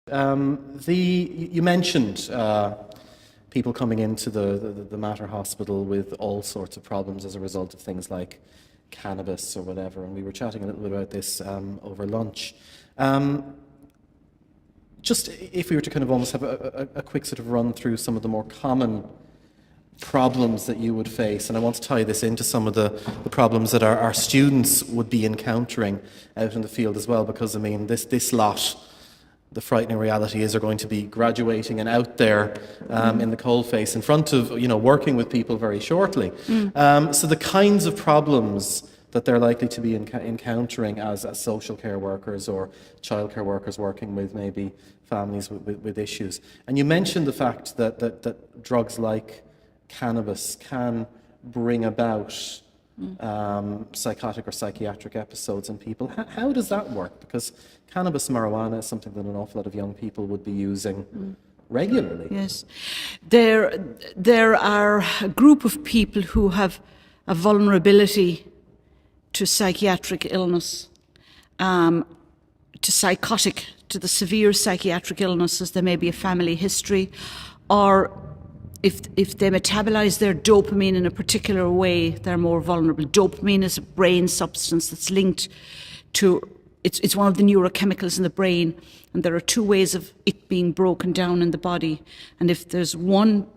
You mentioned people coming into the Mater Hospital with all sorts of problems as a result of things like cannabis or whatever, and we were chatting a little bit about this over lunch. Just if we were to kind of almost have a quick sort of run through some of the more common problems that you would face, and I want to tie this into some of the problems that our students would be encountering out in the field as well, because I mean this lot, the frightening reality is they're going to be graduating and out there in the coalface in front of, working with people very shortly. So the kinds of problems that they're likely to be encountering as social care workers or childcare workers working with maybe families with issues. And you mentioned the fact that drugs like cannabis can bring about psychotic or psychiatric episodes in people. How does that work? Because cannabis, marijuana is something that an awful lot of young people would be using regularly. Yes. There are a group of people who have a vulnerability to psychiatric illness, to the severe psychiatric illnesses. There may be a family history, or if they metabolize their dopamine in a particular way, they're more vulnerable. Dopamine is a brain substance that's linked to, it's one of the neurochemicals in the brain, and there are two ways of it being broken down in the body. And if one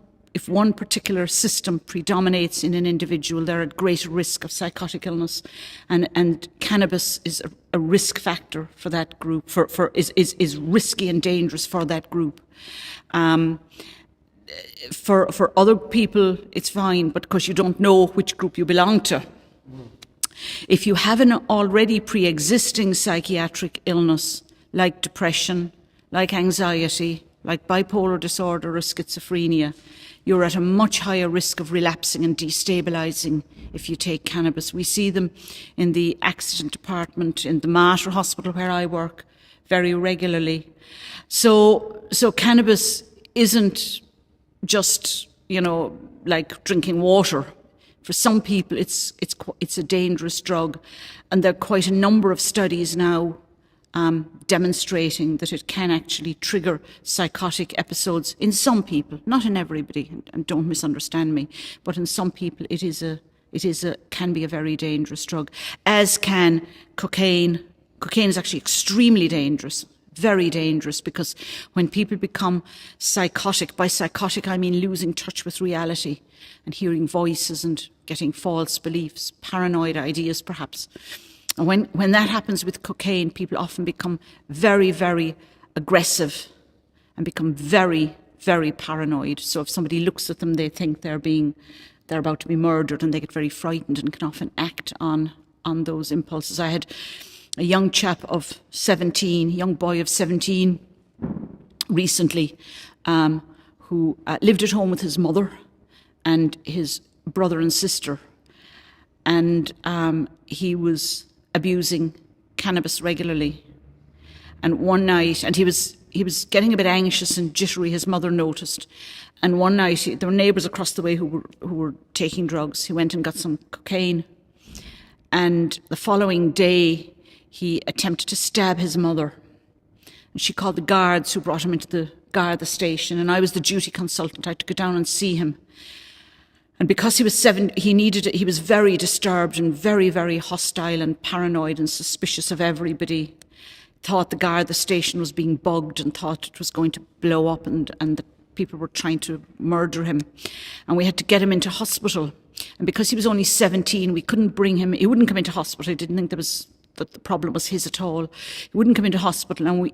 particular system predominates in an individual, they're at greater risk of psychotic illness. And cannabis is a risk factor for that group, is risky and dangerous for that group. For other people, it's fine, but because you don't know which group you belong to. If you have an already pre-existing psychiatric illness, like depression, like anxiety, like bipolar disorder or schizophrenia, you're at a much higher risk of relapsing and destabilising if you take cannabis. We see them in the accident department in the Mater Hospital where I work very regularly. So cannabis isn't just, like drinking water. For some people, it's a dangerous drug, and there are quite a number of studies now demonstrating that it can actually trigger psychotic episodes in some people, not in everybody, and don't misunderstand me, but in some people it can be a very dangerous drug, as can cocaine. Cocaine is actually extremely dangerous. Very dangerous, because when people become psychotic, by psychotic I mean losing touch with reality and hearing voices and getting false beliefs, paranoid ideas perhaps. And when that happens with cocaine, people often become very, very aggressive and become very, very paranoid. So if somebody looks at them, they think they're about to be murdered, and they get very frightened and can often act on those impulses. I had a young boy of 17 recently, who lived at home with his mother and his brother and sister. And he was abusing cannabis regularly. And one night, and he was getting a bit anxious and jittery, his mother noticed. And one night, there were neighbours across the way who were taking drugs. He went and got some cocaine. And the following day, he attempted to stab his mother. And she called the guards, who brought him into the station. And I was the duty consultant. I had to go down and see him. And because he was he was very disturbed and very, very hostile and paranoid and suspicious of everybody. Thought the station was being bugged and thought it was going to blow up and that people were trying to murder him. And we had to get him into hospital. And because he was only 17, we couldn't bring him. He wouldn't come into hospital. I didn't think that the problem was his at all. He wouldn't come into hospital, and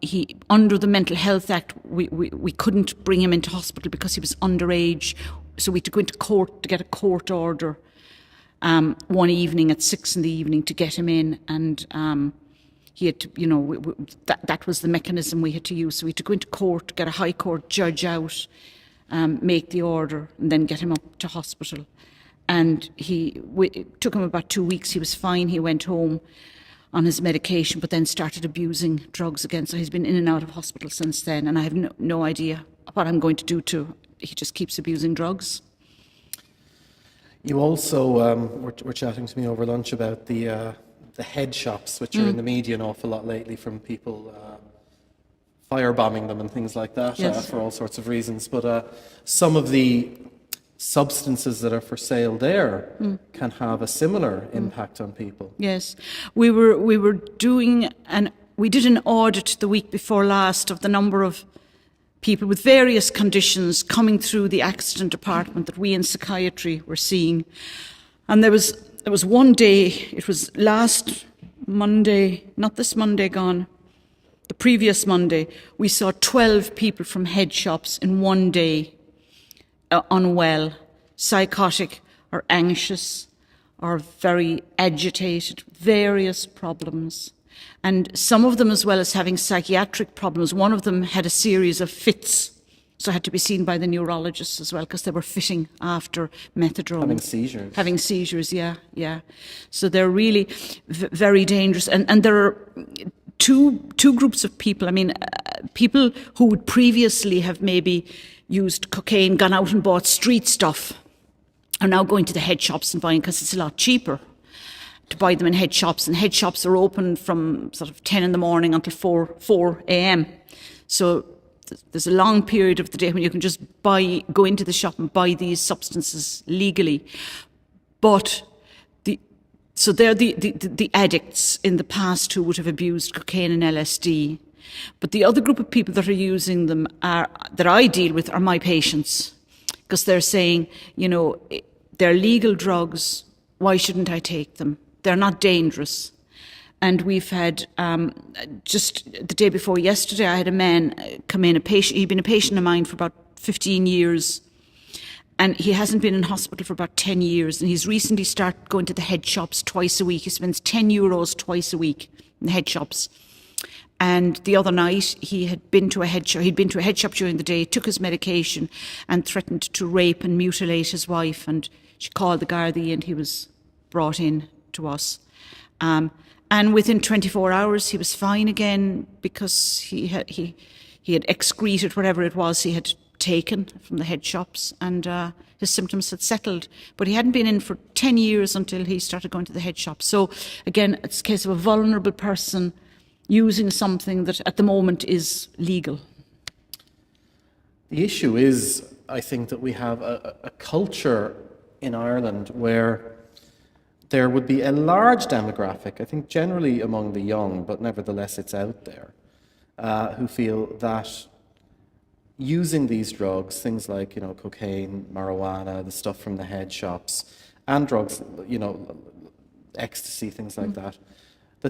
under the Mental Health Act, we couldn't bring him into hospital because he was underage. So we had to go into court to get a court order one evening at 6 p.m. to get him in, and he had to, that was the mechanism we had to use. So we had to go into court, get a high court judge out, make the order, and then get him up to hospital. And it took him about 2 weeks. He was fine. He went home on his medication, but then started abusing drugs again. So he's been in and out of hospital since then, and I have no idea what I'm going to do he just keeps abusing drugs. You also were chatting to me over lunch about the head shops, which are in the media an awful lot lately, from people firebombing them and things like that Yes. for all sorts of reasons. But some of the substances that are for sale there can have a similar impact on people. Yes, we did an audit the week before last of the number of people with various conditions coming through the accident department that we in psychiatry were seeing, and there was one day. It was last Monday, not this Monday gone, the previous Monday. We saw 12 people from head shops in one day. Unwell, psychotic or anxious or very agitated, various problems. And some of them as well as having psychiatric problems. One of them had a series of fits, so had to be seen by the neurologist as well because they were fitting after methadone. Having seizures. Yeah. So they're really very dangerous. And there are two groups of people. I mean, people who would previously have maybe used cocaine, gone out and bought street stuff, are now going to the head shops and buying because it's a lot cheaper to buy them in head shops. And head shops are open from sort of 10 in the morning until 4 a.m. So there's a long period of the day when you can just go into the shop and buy these substances legally. But so they're the addicts in the past who would have abused cocaine and LSD. But the other group of people that are using them that I deal with are my patients, because they're saying, they're legal drugs. Why shouldn't I take them? They're not dangerous. And we've had, just the day before yesterday, I had a man come in, he'd been a patient of mine for about 15 years. And he hasn't been in hospital for about 10 years. And he's recently started going to the head shops twice a week. He spends €10 twice a week in the head shops. And the other night, he'd been to a head shop during the day, took his medication and threatened to rape and mutilate his wife. And she called the Gardaí and he was brought in to us. And within 24 hours, he was fine again because he had excreted whatever it was he had taken from the head shops, and his symptoms had settled. But he hadn't been in for 10 years until he started going to the head shop. So again, it's a case of a vulnerable person using something that at the moment is legal. The issue is, I think, that we have a culture in Ireland where there would be a large demographic, I think generally among the young, but nevertheless it's out there, who feel that using these drugs, things like, cocaine, marijuana, the stuff from the head shops, and drugs, ecstasy, things like that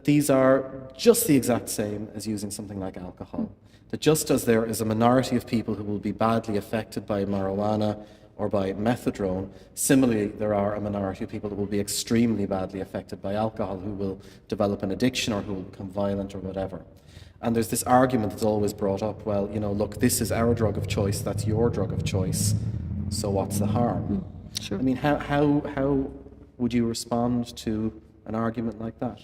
these are just the exact same as using something like alcohol. That just as there is a minority of people who will be badly affected by marijuana or by methadone, similarly there are a minority of people that will be extremely badly affected by alcohol, who will develop an addiction or who will become violent or whatever. And there's this argument that's always brought up, well, look, this is our drug of choice, that's your drug of choice, so what's the harm? Sure. I mean, how would you respond to an argument like that?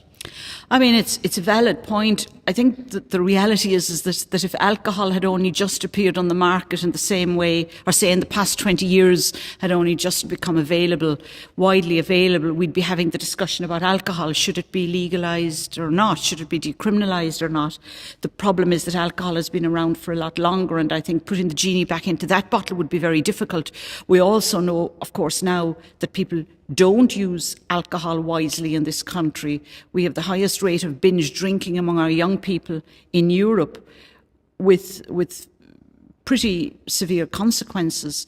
I mean, it's a valid point. I think that the reality is that if alcohol had only just appeared on the market in the same way, or say in the past 20 years had only just become widely available, we'd be having the discussion about alcohol. Should it be legalised or not? Should it be decriminalised or not? The problem is that alcohol has been around for a lot longer, and I think putting the genie back into that bottle would be very difficult. We also know, of course, now that people don't use alcohol wisely in this country. We have the highest rate of binge drinking among our young people in Europe, with pretty severe consequences.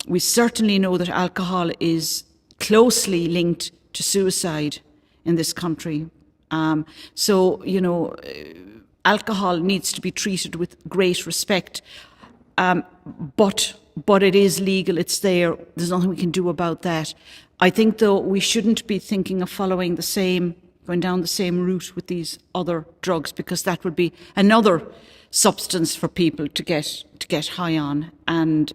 We certainly know that alcohol is closely linked to suicide in this country. Alcohol needs to be treated with great respect. But it is legal, it's there, there's nothing we can do about that. I think, though, we shouldn't be thinking of going down the same route with these other drugs, because that would be another substance for people to get high on. And,